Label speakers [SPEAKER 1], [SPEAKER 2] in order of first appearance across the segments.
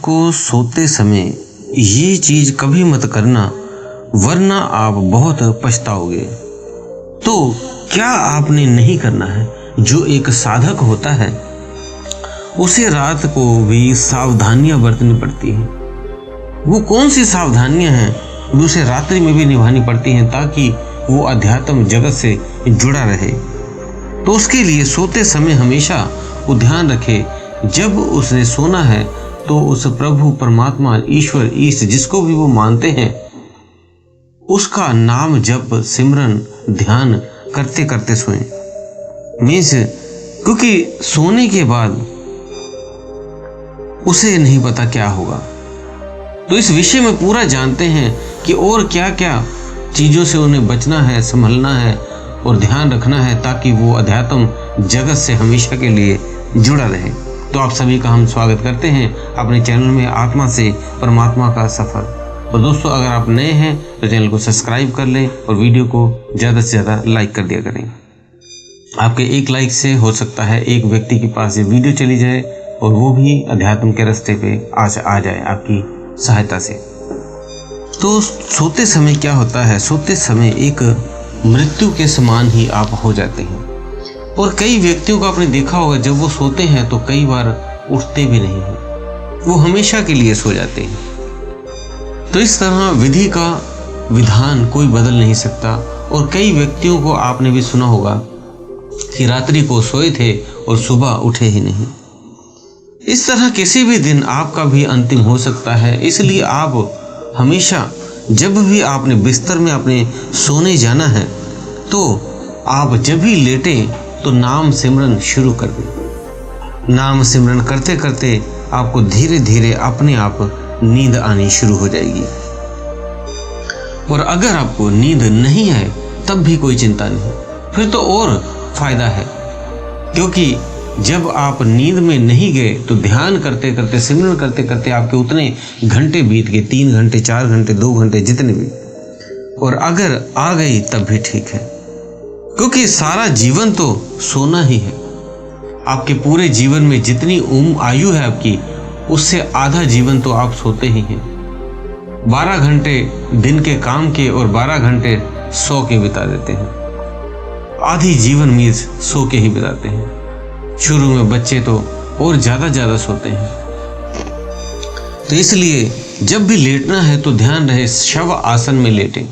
[SPEAKER 1] को सोते समय ये चीज कभी मत करना, वरना आप बहुत पछताओगे। तो क्या आपने नहीं करना है? जो एक साधक होता है उसे रात को भी सावधानियां बरतनी पड़ती हैं। वो कौन सी सावधानियां हैं जो उसे रात्रि में भी निभानी पड़ती हैं ताकि वो अध्यात्म जगत से जुड़ा रहे। तो उसके लिए सोते समय हमेशा वो ध्यान रखे, जब उसने सोना है तो उस प्रभु परमात्मा ईश्वर ईष्ट जिसको भी वो मानते हैं उसका नाम जप सिमरन ध्यान करते करते सोएं। मीन्स क्योंकि सोने के बाद उसे नहीं पता क्या होगा। तो इस विषय में पूरा जानते हैं कि और क्या क्या चीजों से उन्हें बचना है, संभलना है और ध्यान रखना है ताकि वो अध्यात्म जगत से हमेशा के लिए जुड़ा रहे। तो आप सभी का हम स्वागत करते हैं अपने चैनल में आत्मा से परमात्मा का सफर। और दोस्तों, अगर आप नए हैं तो चैनल को सब्सक्राइब कर लें और वीडियो को ज़्यादा से ज़्यादा लाइक कर दिया करें। आपके एक लाइक से हो सकता है एक व्यक्ति के पास ये वीडियो चली जाए और वो भी अध्यात्म के रास्ते पे आ जाए आपकी सहायता से। तो सोते समय क्या होता है? सोते समय एक मृत्यु के समान ही आप हो जाते हैं। और कई व्यक्तियों को आपने देखा होगा, जब वो सोते हैं तो कई बार उठते भी नहीं हैं, वो हमेशा के लिए सो जाते हैं। तो इस तरह विधि का विधान कोई बदल नहीं सकता। और कई व्यक्तियों को आपने भी सुना होगा कि रात्रि को सोए थे और सुबह उठे ही नहीं। इस तरह किसी भी दिन आपका भी अंतिम हो सकता है। इसलिए आप हमेशा जब भी आपने बिस्तर में अपने सोने जाना है तो आप जब भी लेटें तो नाम सिमरन शुरू कर दें। नाम सिमरन करते करते आपको धीरे धीरे अपने आप नींद आनी शुरू हो जाएगी। और अगर आपको नींद नहीं आए तब भी कोई चिंता नहीं, फिर तो और फायदा है, क्योंकि जब आप नींद में नहीं गए तो ध्यान करते करते सिमरन करते करते आपके उतने घंटे बीत गए, 3 घंटे 4 घंटे 2 घंटे जितने भी। और अगर आ गई तब भी ठीक है, क्योंकि सारा जीवन तो सोना ही है। आपके पूरे जीवन में जितनी आयु है आपकी, उससे आधा जीवन तो आप सोते ही हैं। 12 घंटे दिन के काम के और 12 घंटे सो के बिता देते हैं। आधी जीवन में सो के ही बिताते हैं। शुरू में बच्चे तो और ज़्यादा सोते हैं। तो इसलिए जब भी लेटना है तो ध्यान रहे शव आसन में लेटें,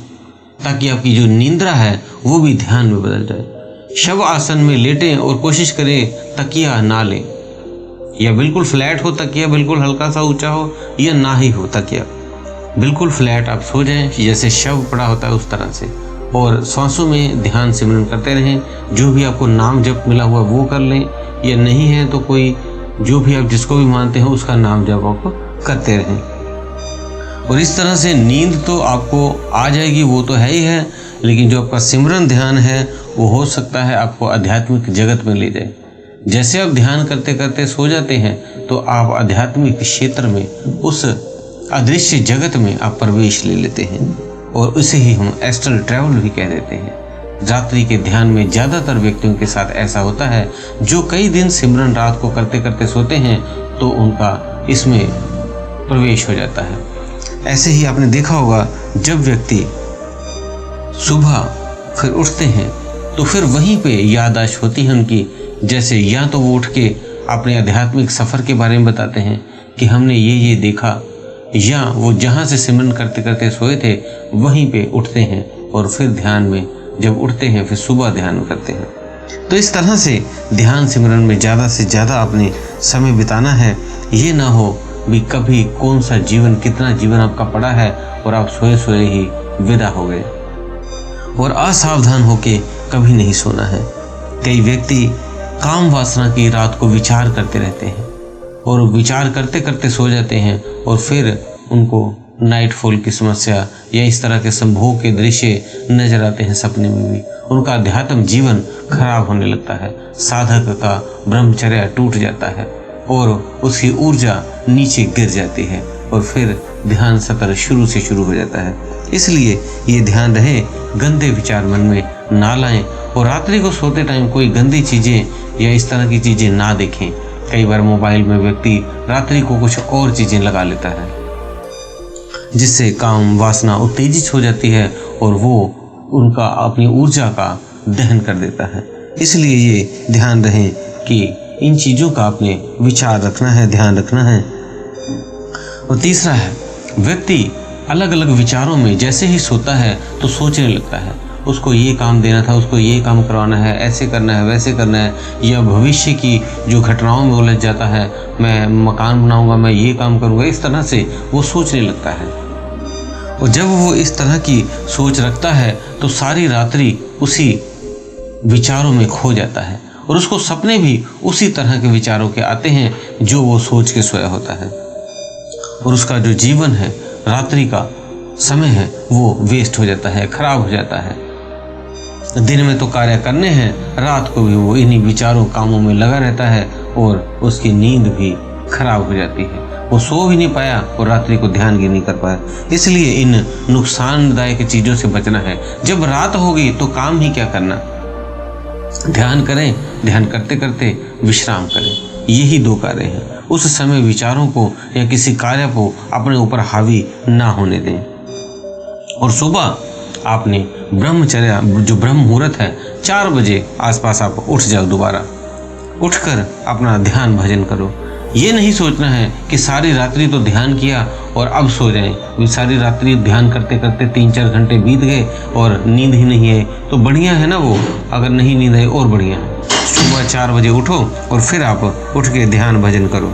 [SPEAKER 1] ताकि आपकी जो नींद्रा है वो भी ध्यान में बदल जाए। शव आसन में लेटें और कोशिश करें तकिया ना लें, या बिल्कुल फ्लैट हो तकिया, बिल्कुल हल्का सा ऊंचा हो, या ना ही हो तकिया, बिल्कुल फ्लैट आप सो जाएं जैसे शव पड़ा होता है उस तरह से। और सांसों में ध्यान सिमरन करते रहें। जो भी आपको नाम जप मिला हुआ वो कर लें, या नहीं है तो कोई जो भी आप जिसको भी मानते हैं उसका नाम जप आप करते रहें। और इस तरह से नींद तो आपको आ जाएगी, वो तो है ही है, लेकिन जो आपका सिमरन ध्यान है वो हो सकता है आपको आध्यात्मिक जगत में ले जाए। जैसे आप ध्यान करते करते सो जाते हैं तो आप आध्यात्मिक क्षेत्र में, उस अदृश्य जगत में आप प्रवेश ले लेते हैं, और उसे ही हम एस्ट्रल ट्रैवल भी कह देते हैं। रात्रि के ध्यान में ज़्यादातर व्यक्तियों के साथ ऐसा होता है, जो कई दिन सिमरन रात को करते करते सोते हैं तो उनका इसमें प्रवेश हो जाता है। ऐसे ही आपने देखा होगा, जब व्यक्ति सुबह फिर उठते हैं तो फिर वहीं पे याददाश्त होती है उनकी, जैसे या तो वो उठ के अपने आध्यात्मिक सफ़र के बारे में बताते हैं कि हमने ये देखा, या वो जहाँ से सिमरन करते करते सोए थे वहीं पे उठते हैं और फिर ध्यान में जब उठते हैं फिर सुबह ध्यान करते हैं। तो इस तरह से ध्यान सिमरन में ज़्यादा से ज़्यादा अपने समय बिताना है। ये ना हो भी कभी कौन सा जीवन, कितना जीवन आपका पड़ा है और आप सोए सोए ही विदा हो गए। और असावधान होके कभी नहीं सोना है। कई व्यक्ति काम वासना की रात को विचार करते रहते हैं और विचार करते करते सो जाते हैं, और फिर उनको नाइटफॉल की समस्या या इस तरह के संभोग के दृश्य नजर आते हैं सपने में भी। उनका अध्यात्म जीवन खराब होने लगता है। साधक का ब्रह्मचर्य टूट जाता है और उसकी ऊर्जा नीचे गिर जाती है, और फिर ध्यान सत्र शुरू से शुरू हो जाता है। इसलिए ये ध्यान रहे, गंदे विचार मन में ना लाएं, और रात्रि को सोते टाइम कोई गंदी चीज़ें या इस तरह की चीज़ें ना देखें। कई बार मोबाइल में व्यक्ति रात्रि को कुछ और चीज़ें लगा लेता है, जिससे काम वासना उत्तेजित हो जाती है और वो उनका अपनी ऊर्जा का दहन कर देता है। इसलिए ये ध्यान रहे कि इन चीज़ों का अपने विचार रखना है, ध्यान रखना है। और तीसरा है, व्यक्ति अलग अलग विचारों में जैसे ही सोता है तो सोचने लगता है, उसको ये काम देना था, उसको ये काम करवाना है, ऐसे करना है, वैसे करना है, या भविष्य की जो घटनाओं में उलझ जाता है, मैं मकान बनाऊंगा, मैं ये काम करूंगा, इस तरह से वो सोचने लगता है। और जब वो इस तरह की सोच रखता है तो सारी रात्रि उसी विचारों में खो जाता है और उसको सपने भी उसी तरह के विचारों के आते हैं जो वो सोच के सोया होता है, और उसका जो जीवन है, रात्रि का समय है, वो वेस्ट हो जाता है, खराब हो जाता है। दिन में तो कार्य करने हैं, रात को भी वो इन्हीं विचारों कामों में लगा रहता है और उसकी नींद भी खराब हो जाती है, वो सो भी नहीं पाया और रात्रि को ध्यान भी नहीं कर पाया। इसलिए इन नुकसानदायक चीज़ों से बचना है। जब रात होगी तो काम ही क्या करना, ध्यान करें, ध्यान करते करते विश्राम करें, यही दो कार्य हैं। उस समय विचारों को या किसी कार्य को अपने ऊपर हावी ना होने दें। और सुबह आपने ब्रह्मचर्या, जो ब्रह्म मुहूर्त है, 4 बजे आसपास आप उठ जाओ, दोबारा उठकर अपना ध्यान भजन करो। ये नहीं सोचना है कि सारी रात्रि तो ध्यान किया और अब सो जाएं। सारी रात्रि ध्यान करते करते 3-4 घंटे बीत गए और नींद ही नहीं है तो बढ़िया है ना वो, अगर नहीं नींद है और बढ़िया है। सुबह 4 बजे उठो और फिर आप उठ के ध्यान भजन करो।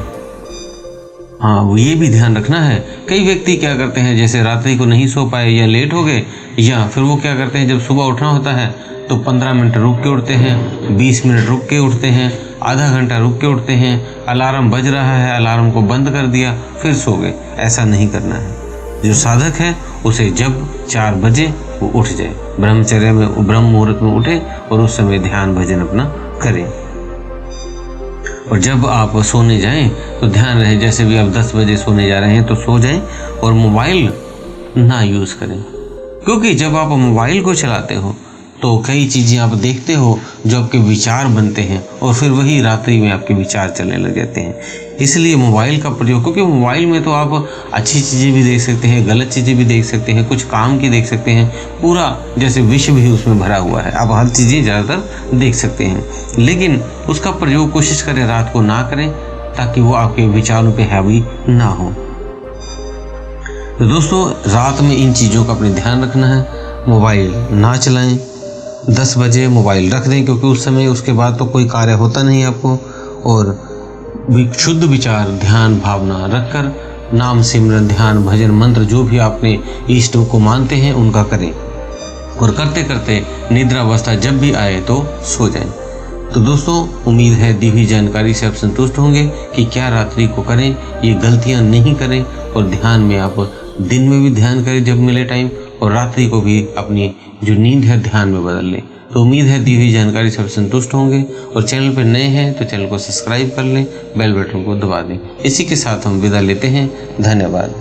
[SPEAKER 1] हाँ, वो ये भी ध्यान रखना है, कई व्यक्ति क्या करते हैं, जैसे रात्रि को नहीं सो पाए या लेट हो गए, या फिर वो क्या करते हैं, जब सुबह उठना होता है तो 15 मिनट रुक के उठते हैं, 20 मिनट रुक के उठते हैं, आधा घंटा रुक के उठते हैं, अलार्म बज रहा है, अलार्म को बंद कर दिया, फिर सो गए। ऐसा नहीं करना है। जो साधक है उसे जब 4 बजे वो उठ जाए, ब्रह्मचर्य में, ब्रह्म मुहूर्त में उठे और उस समय ध्यान भजन अपना करें। और जब आप सोने जाएं तो ध्यान रहे, जैसे भी आप 10 बजे सोने जा रहे हैं तो सो जाएं और मोबाइल ना यूज़ करें, क्योंकि जब आप मोबाइल को चलाते हो तो कई चीज़ें आप देखते हो जो आपके विचार बनते हैं और फिर वही रात्रि में आपके विचार चलने लग जाते हैं। इसलिए मोबाइल का प्रयोग, क्योंकि मोबाइल में तो आप अच्छी चीज़ें भी देख सकते हैं, गलत चीज़ें भी देख सकते हैं, कुछ काम की देख सकते हैं, पूरा जैसे विश्व भी उसमें भरा हुआ है, आप हर चीज़ें ज़्यादातर देख सकते हैं। लेकिन उसका प्रयोग कोशिश करें रात को ना करें, ताकि वो आपके विचारों पर हावी ना हो। तो दोस्तों, रात में इन चीज़ों का अपने ध्यान रखना है। मोबाइल ना चलाएं, 10 बजे मोबाइल रख दें, क्योंकि उस समय उसके बाद तो कोई कार्य होता नहीं आपको। और शुद्ध विचार, ध्यान भावना रखकर नाम सिमरन, ध्यान भजन, मंत्र जो भी आपने इष्ट को मानते हैं उनका करें, और करते करते निद्रावस्था जब भी आए तो सो जाएं। तो दोस्तों, उम्मीद है दी हुई जानकारी से आप संतुष्ट होंगे कि क्या रात्रि को करें, ये गलतियां नहीं करें, और ध्यान में आप दिन में भी ध्यान करें जब मिले टाइम, और रात्रि को भी अपनी जो नींद है ध्यान में बदल लें। तो उम्मीद है दी हुई जानकारी से आप संतुष्ट होंगे, और चैनल पर नए हैं तो चैनल को सब्सक्राइब कर लें, बेल बटन को दबा दें। इसी के साथ हम विदा लेते हैं। धन्यवाद।